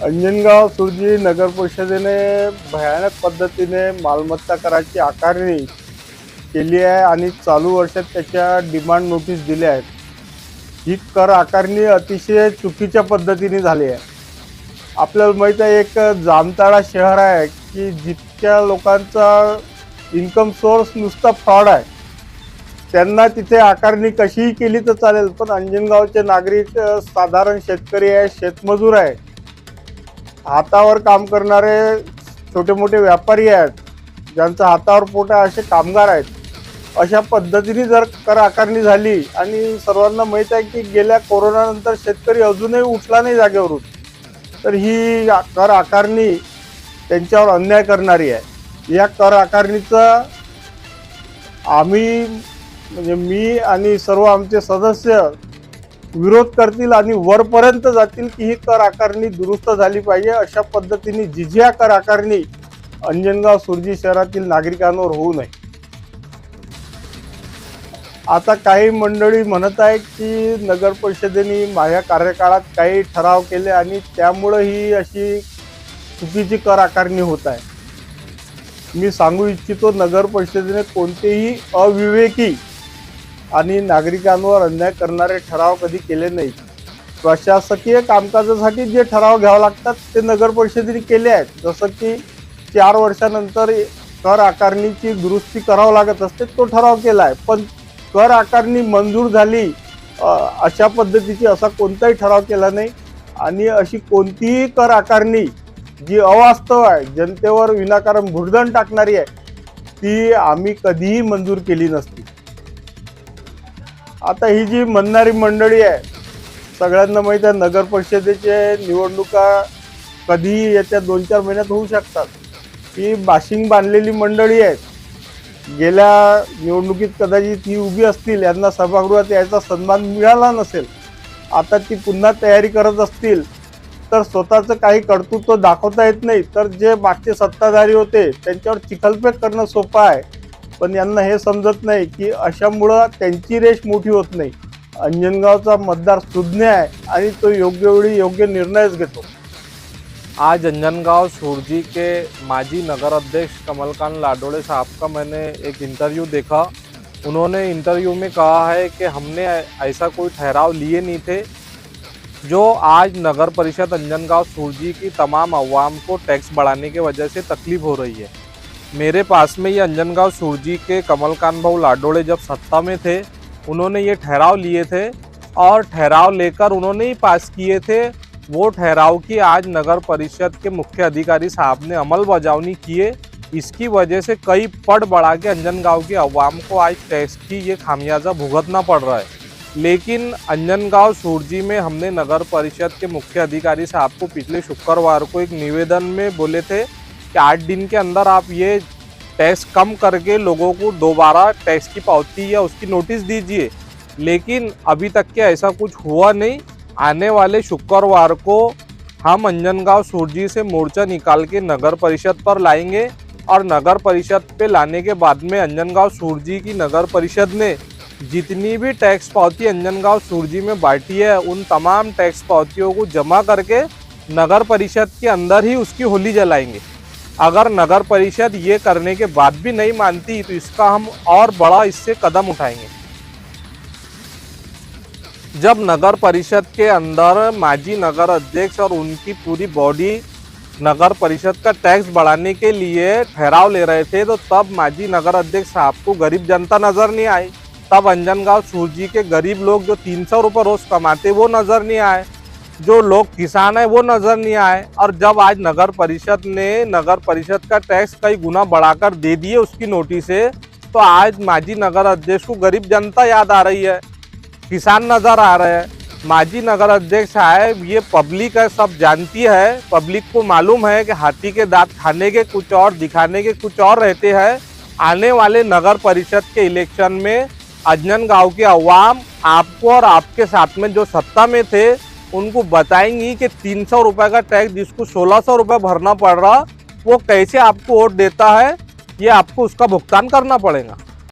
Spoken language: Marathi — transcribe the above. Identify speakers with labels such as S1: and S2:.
S1: अंजनगाव सुरजी नगर परिषदेने भयानक पद्धतीने मालमत्ता कराची आकारणी केली आहे आणि चालू वर्षात त्याच्या डिमांड नोटीस दिल्या आहेत। ही कर आकारणी अतिशय चुकीच्या पद्धतीने झाली आहे। आपल्याला माहित आहे एक जामताड़ा शहर आहे की जितक्या लोकांचा इन्कम सोर्स नुसता फ्रॉड आहे, त्यांना तिथे आकारणी कशीही केली तर चालेल, पण अंजनगावचे नागरिक साधारण शेतकरी आहे, शेतमजूर आहे, हातावर काम करणारे छोटे मोठे व्यापारी आहेत, ज्यांचा हातावर पोट आहे असे कामगार आहेत। अशा पद्धतीने जर कर आकारणी झाली आणि सर्वांना माहीत आहे की गेल्या कोरोनानंतर शेतकरी अजूनही उठला नाही जागेवरून, तर ही कर आकारणी त्यांच्यावर अन्याय करणारी आहे। या कर आकारणीचा आम्ही म्हणजे मी आणि सर्व आमचे सदस्य विरोध करतील आणि वरपर्यंत जातील की ही कर आकारणी दुरुस्त झाली पाहिजे। अशा पद्धतीने जिजिया कर आकारणी अंजनगाव सुरजी शहरातील नागरिकांवर होऊ नये। आता काही मंडळी म्हणत आहे की नगर परिषदेने माझ्या कार्यकाळात काही ठराव केले आणि त्यामुळे ही अशी चुकीची कर आकारणी होत आहे। मी सांगू इच्छितो, नगर परिषदेने कोणतेही अविवेकी आणि नागरिकांवर अन्याय करणारे ठराव कधी केले नाहीत। प्रशासकीय कामकाजासाठी जे ठराव घ्यावे लागतात ते नगर परिषदेने केले आहेत, जसं की 4 वर्षानंतर कर आकारणीची दुरुस्ती करावं लागत असते, तो ठराव केला आहे। पण कर आकारणी मंजूर झाली अशा पद्धतीची असा कोणताही ठराव केला नाही आणि अशी कोणतीही कर आकारणी जी अवास्तव आहे, जनतेवर विनाकारण भुर्दंड टाकणारी आहे, ती आम्ही कधीही मंजूर केली नसती। आता ही जी म्हणणारी मंडळी आहे, सगळ्यांना माहीत आहे नगर परिषदेचे निवडणुका कधीही येत्या 2-4 महिन्यात होऊ शकतात। ही बाशिंग बांधलेली मंडळी आहेत, गेल्या निवडणुकीत कदाचित ही उभी असतील, यांना सभागृहात यायचा सन्मान मिळाला नसेल, आता ती पुन्हा तयारी करत असतील, तर स्वतःचं काही कर्तृत्व दाखवता येत नाही, तर जे मागचे सत्ताधारी होते त्यांच्यावर चिखलफेक करणं सोपं आहे। पण यांना हे समजत नाही की अशामुळं त्यांची रेष मोठी होत नाही। अंजनगावचा मतदार सुज्ञ आहे आणि तो योग्य वेळी योग्य निर्णयच घेतो।
S2: आज अंजनगाव सुरजी के माजी नगर अध्यक्ष कमलकांत लाडोड़े साहब का मैंने एक इंटरव्यू देखा। उन्होंने इंटरव्यू में कहा है कि हमने ऐसा कोई ठहराव लिए नहीं थे। जो आज नगर परिषद अंजनगाव सुरजी की तमाम अवाम को टैक्स बढ़ाने की वजह से तकलीफ हो रही है। मेरे पास में ये अंजनगाव सुरजी के कमलकांत भाऊ लाडोड़े जब सत्ता में थे, उन्होंने ये ठहराव लिए थे और ठहराव लेकर उन्होंने ही पास किए थे। वो ठहराव की आज नगर परिषद के मुख्य अधिकारी साहब ने अमल बजावनी किए। इसकी वजह से कई पड़ बढ़ा के अंजनगांव की अवाम को आज टैक्स की ये खामियाजा भुगतना पड़ रहा है। लेकिन अंजनगांव सुरजी में हमने नगर परिषद के मुख्य अधिकारी साहब को पिछले शुक्रवार को एक निवेदन में बोले थे कि 8 दिन के अंदर आप ये टैक्स कम करके लोगों को दोबारा टैक्स की पावती या उसकी नोटिस दीजिए। लेकिन अभी तक के ऐसा कुछ हुआ नहीं। आने वाले शुक्रवार को हम अंजनगांव सुरजी से मोर्चा निकाल के नगर परिषद पर लाएंगे और नगर परिषद पे लाने के बाद में अंजनगांव सुरजी की नगर परिषद ने जितनी भी टैक्स पावती अंजनगांव सुरजी में बांटी है, उन तमाम टैक्स पावतियों को जमा करके नगर परिषद के अंदर ही उसकी होली जलाएंगे। अगर नगर परिषद ये करने के बाद भी नहीं मानती तो इसका हम और बड़ा इससे कदम उठाएंगे। जब नगर परिषद के अंदर माजी नगर अध्यक्ष और उनकी पूरी बॉडी नगर परिषद का टैक्स बढ़ाने के लिए ठहराव ले रहे थे, तो तब माजी नगर अध्यक्ष साहब को गरीब जनता नजर नहीं आई। तब अंजनगांव सुरजी के गरीब लोग जो 300 रुपये रोज कमाते वो नजर नहीं आए, जो लोग किसान है वो नजर नहीं आए। और जब आज नगर परिषद ने नगर परिषद का टैक्स कई गुना बढ़ाकर दे दिए उसकी नोटिस है, तो आज माजी नगर अध्यक्ष को गरीब जनता याद आ रही है, किसान नजर आ रहे हैं। माजी नगर अध्यक्ष साहब ये पब्लिक है, सब जानती है, पब्लिक को मालूम है कि हाथी के दांत खाने के कुछ और दिखाने के कुछ और रहते हैं। आने वाले नगर परिषद के इलेक्शन में अंजनगांव के अवाम आपको और आपके साथ में जो सत्ता में थे उनको बताएंगी कि 300 रुपये का टैक्स जिसको 1600 रुपये भरना पड़ रहा, वो कैसे आपको वोट देता है, ये आपको उसका भुगतान करना पड़ेगा।